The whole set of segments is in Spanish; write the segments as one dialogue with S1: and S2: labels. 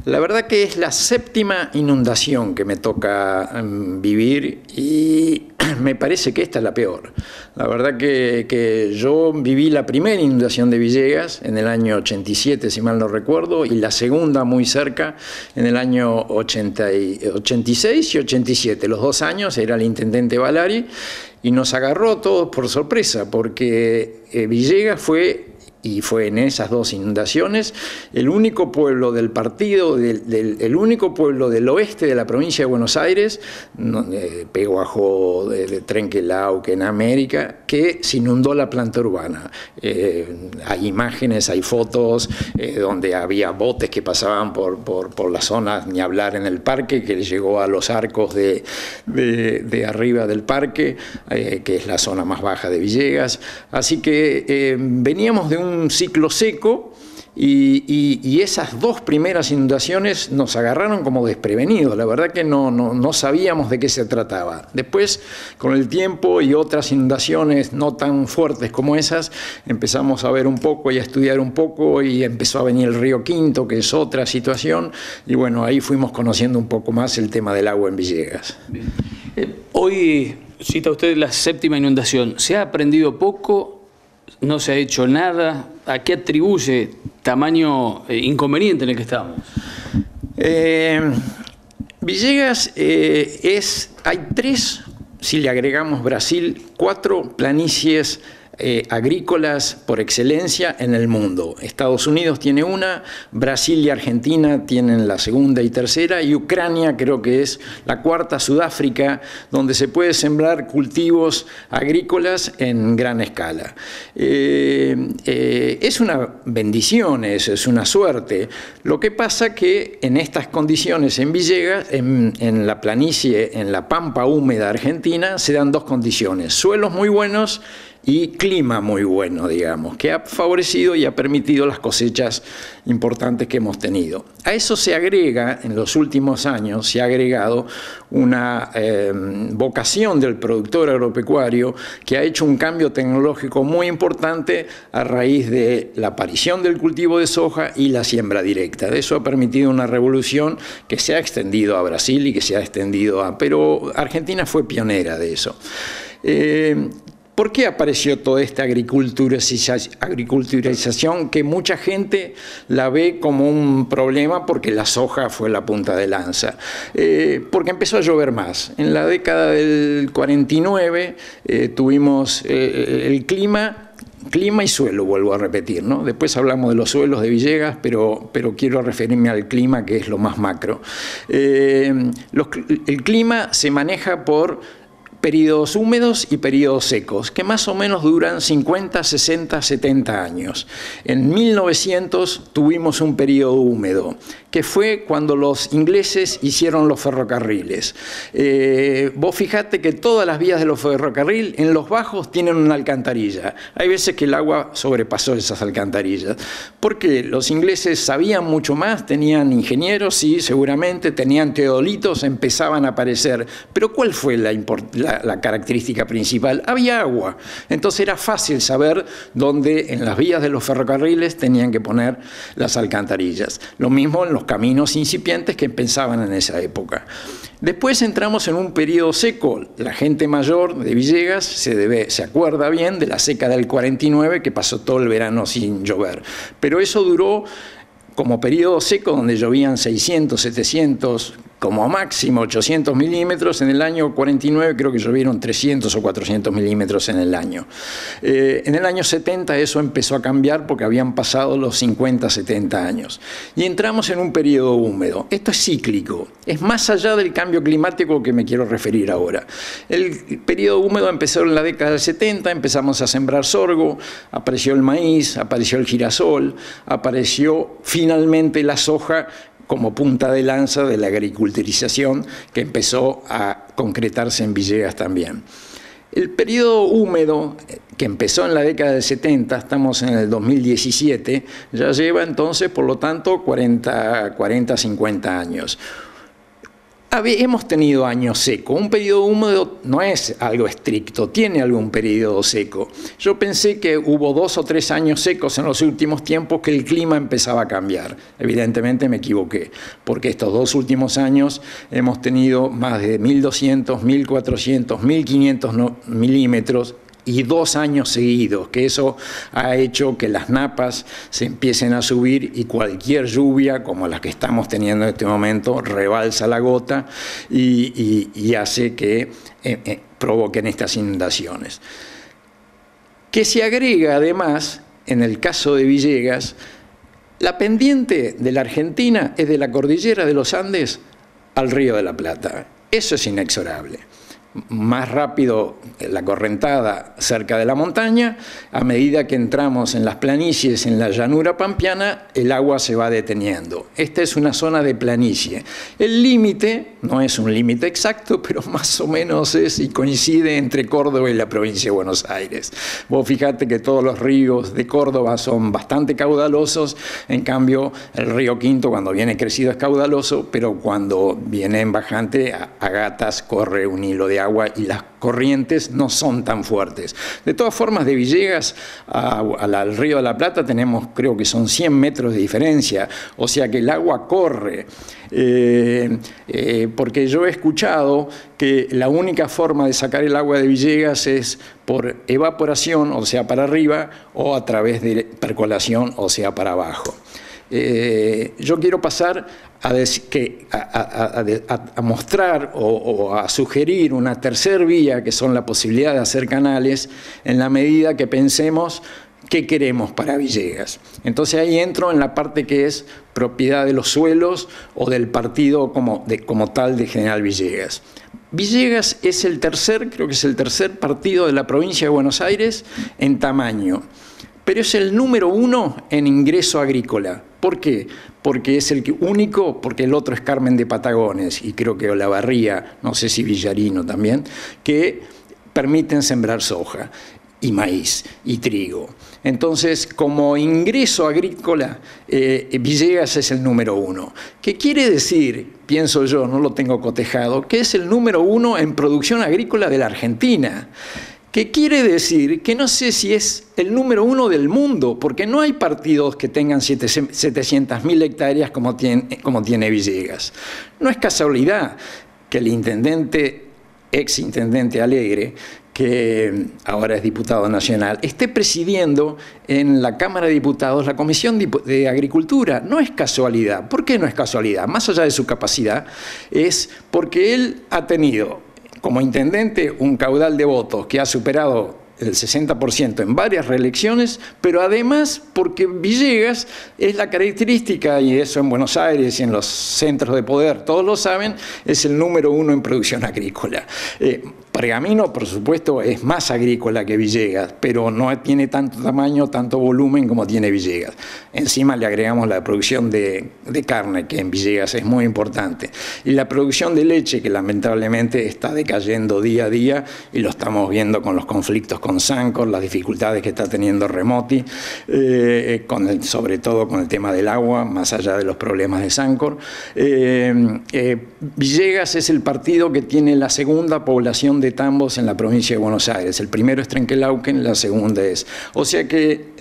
S1: La verdad que es la séptima inundación que me toca vivir y me parece que esta es la peor. La verdad que yo viví la primera inundación de Villegas en el año 87, si mal no recuerdo, y la segunda muy cerca en el año 86 y 87. Los 2 años era el intendente Valari y nos agarró todos por sorpresa porque Villegas fue en esas 2 inundaciones el único pueblo del partido, el único pueblo del oeste de la provincia de Buenos Aires, Peguajó, de Trenquelau, que en América, que se inundó la planta urbana. Hay imágenes, hay fotos donde había botes que pasaban por las zonas, ni hablar en el parque, que llegó a los arcos de arriba del parque, que es la zona más baja de Villegas. Así que veníamos de un ciclo seco y esas 2 primeras inundaciones nos agarraron como desprevenidos. La verdad que no sabíamos de qué se trataba. Después, con el tiempo y otras inundaciones no tan fuertes como esas, empezamos a ver un poco y a estudiar un poco y empezó a venir el río Quinto, que es otra situación, y bueno, ahí fuimos conociendo un poco más el tema del agua en Villegas.
S2: Hoy cita usted la séptima inundación. ¿Se ha aprendido poco? ¿No se ha hecho nada? ¿A qué atribuye tamaño inconveniente en el que estamos?
S1: Villegas hay 3, si le agregamos Brasil, 4 planicies agrícolas por excelencia en el mundo. Estados Unidos tiene una, Brasil y Argentina tienen la segunda y tercera, y Ucrania creo que es la 4ª, Sudáfrica, donde se puede sembrar cultivos agrícolas en gran escala. Es una bendición, es una suerte. Lo que pasa que en estas condiciones en Villegas, en la planicie, en la pampa húmeda argentina, se dan 2 condiciones: suelos muy buenos y clima muy bueno, digamos, que ha favorecido y ha permitido las cosechas importantes que hemos tenido. A eso se agrega, en los últimos años, se ha agregado una vocación del productor agropecuario que ha hecho un cambio tecnológico muy importante a raíz de la aparición del cultivo de soja y la siembra directa. Eso ha permitido una revolución que se ha extendido a Brasil y que se ha extendido pero Argentina fue pionera de eso. ¿Por qué apareció toda esta agriculturización que mucha gente la ve como un problema porque la soja fue la punta de lanza? Porque empezó a llover más. En la década del 49 tuvimos el clima y suelo, vuelvo a repetir, ¿no? Después hablamos de los suelos de Villegas, pero quiero referirme al clima, que es lo más macro. El clima se maneja por periodos húmedos y periodos secos, que más o menos duran 50, 60, 70 años. En 1900 tuvimos un periodo húmedo, que fue cuando los ingleses hicieron los ferrocarriles. Vos fijate que todas las vías de los ferrocarriles, en los bajos, tienen una alcantarilla. Hay veces que el agua sobrepasó esas alcantarillas. Porque los ingleses sabían mucho más, tenían ingenieros, sí, seguramente, tenían teodolitos, empezaban a aparecer. Pero ¿cuál fue la característica principal? Había agua. Entonces era fácil saber dónde en las vías de los ferrocarriles tenían que poner las alcantarillas. Lo mismo en los caminos incipientes que pensaban en esa época. Después entramos en un periodo seco. La gente mayor de Villegas se acuerda bien de la seca del 49, que pasó todo el verano sin llover. Pero eso duró como periodo seco, donde llovían 600, 700, como máximo 800 milímetros. En el año 49 creo que llovieron 300 o 400 milímetros en el año. En el año 70 eso empezó a cambiar porque habían pasado los 50, 70 años. Y entramos en un periodo húmedo. Esto es cíclico, es más allá del cambio climático que me quiero referir ahora. El periodo húmedo empezó en la década del 70, empezamos a sembrar sorgo, apareció el maíz, apareció el girasol, apareció finalmente la soja como punta de lanza de la agriculturización que empezó a concretarse en Villegas también. El periodo húmedo, que empezó en la década del 70, estamos en el 2017, ya lleva entonces, por lo tanto, 40, 50 años. Hemos tenido años secos. Un periodo húmedo no es algo estricto, tiene algún periodo seco. Yo pensé que hubo 2 o 3 años secos en los últimos tiempos que el clima empezaba a cambiar. Evidentemente me equivoqué, porque estos 2 últimos años hemos tenido más de 1.200, 1.400, 1.500 milímetros y 2 años seguidos, que eso ha hecho que las napas se empiecen a subir y cualquier lluvia, como la que estamos teniendo en este momento, rebalsa la gota y hace que provoquen estas inundaciones. Que se agrega además, en el caso de Villegas, la pendiente de la Argentina es de la cordillera de los Andes al Río de la Plata. Eso es inexorable. Más rápido la correntada cerca de la montaña, a medida que entramos en las planicies, en la llanura pampeana, el agua se va deteniendo. Esta es una zona de planicie. El límite, no es un límite exacto, pero más o menos es y coincide entre Córdoba y la provincia de Buenos Aires. Vos fijate que todos los ríos de Córdoba son bastante caudalosos, en cambio el río Quinto cuando viene crecido es caudaloso, pero cuando viene en bajante a gatas corre un hilo de agua y las corrientes no son tan fuertes. De todas formas, de Villegas al Río de la Plata tenemos, creo que son 100 metros de diferencia, o sea que el agua corre. Porque yo he escuchado que la única forma de sacar el agua de Villegas es por evaporación, o sea, para arriba, o a través de percolación, o sea, para abajo. Yo quiero pasar a mostrar o a sugerir una tercera vía, que son la posibilidad de hacer canales, en la medida que pensemos qué queremos para Villegas. Entonces ahí entro en la parte que es propiedad de los suelos o del partido como tal de General Villegas. Villegas es creo que es el tercer partido de la provincia de Buenos Aires en tamaño, pero es el número 1 en ingreso agrícola. ¿Por qué? Porque es el único, porque el otro es Carmen de Patagones y creo que Olavarría, no sé si Villarino también, que permiten sembrar soja y maíz y trigo. Entonces, como ingreso agrícola, Villegas es el número 1. ¿Qué quiere decir, pienso yo, no lo tengo cotejado, que es el número 1 en producción agrícola de la Argentina? ¿Qué quiere decir? Que no sé si es el número 1 del mundo, porque no hay partidos que tengan 700.000 hectáreas como tiene Villegas. No es casualidad que el ex intendente Alegre, que ahora es diputado nacional, esté presidiendo en la Cámara de Diputados la Comisión de Agricultura. No es casualidad. ¿Por qué no es casualidad? Más allá de su capacidad, es porque él ha tenido como intendente un caudal de votos que ha superado el 60% en varias reelecciones, pero además porque Villegas es la característica, y eso en Buenos Aires y en los centros de poder, todos lo saben, es el número 1 en producción agrícola. Pergamino, por supuesto, es más agrícola que Villegas, pero no tiene tanto tamaño, tanto volumen como tiene Villegas. Encima le agregamos la producción de carne, que en Villegas es muy importante, y la producción de leche, que lamentablemente está decayendo día a día, y lo estamos viendo con los conflictos con Sancor, las dificultades que está teniendo Remoti, sobre todo con el tema del agua, más allá de los problemas de Sancor. Villegas es el partido que tiene la segunda población de tambos en la provincia de Buenos Aires. El primero es Trenquelauquen, la segunda es. O sea que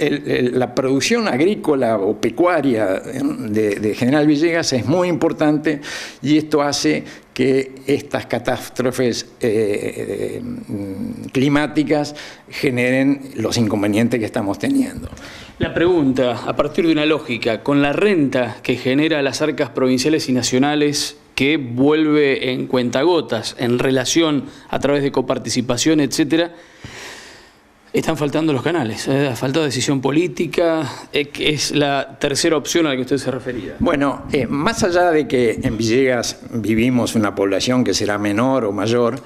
S1: la producción agrícola o pecuaria de General Villegas es muy importante, y esto hace que estas catástrofes climáticas generen los inconvenientes que estamos teniendo.
S2: La pregunta, a partir de una lógica, con la renta que genera las arcas provinciales y nacionales, que vuelve en cuentagotas en relación a través de coparticipación, etcétera, están faltando los canales, ha faltado decisión política, que es la tercera opción a la que usted se refería.
S1: Bueno, más allá de que en Villegas vivimos una población que será menor o mayor,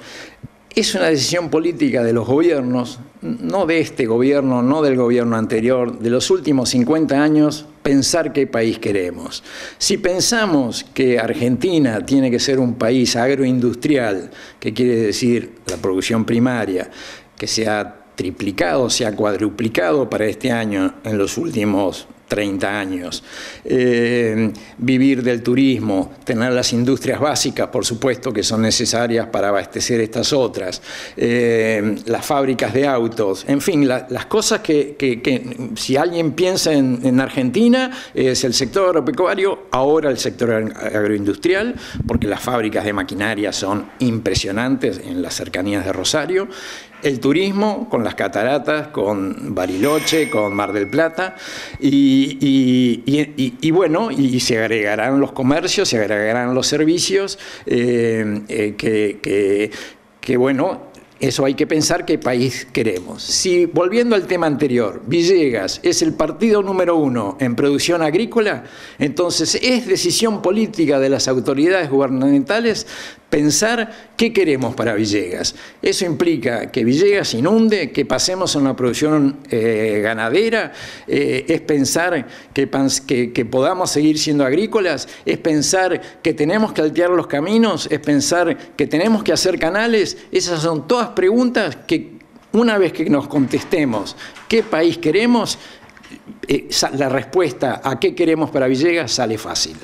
S1: es una decisión política de los gobiernos, no de este gobierno, no del gobierno anterior, de los últimos 50 años, pensar qué país queremos. Si pensamos que Argentina tiene que ser un país agroindustrial, que quiere decir la producción primaria, que se ha triplicado, se ha cuadruplicado para este año en los últimos 30 años. Vivir del turismo, tener las industrias básicas, por supuesto, que son necesarias para abastecer estas otras, las fábricas de autos, en fin, las cosas que si alguien piensa en Argentina es el sector agropecuario, ahora el sector agroindustrial, porque las fábricas de maquinaria son impresionantes en las cercanías de Rosario, el turismo con las cataratas, con Bariloche, con Mar del Plata, y bueno, y se agregarán los comercios, se agregarán los servicios, bueno, eso hay que pensar qué país queremos. Si, volviendo al tema anterior, Villegas es el partido número 1 en producción agrícola, entonces es decisión política de las autoridades gubernamentales pensar qué queremos para Villegas. Eso implica que Villegas inunde, que pasemos a una producción ganadera, es pensar que podamos seguir siendo agrícolas, es pensar que tenemos que altear los caminos, es pensar que tenemos que hacer canales. Esas son todas preguntas que una vez que nos contestemos qué país queremos, la respuesta a qué queremos para Villegas sale fácil.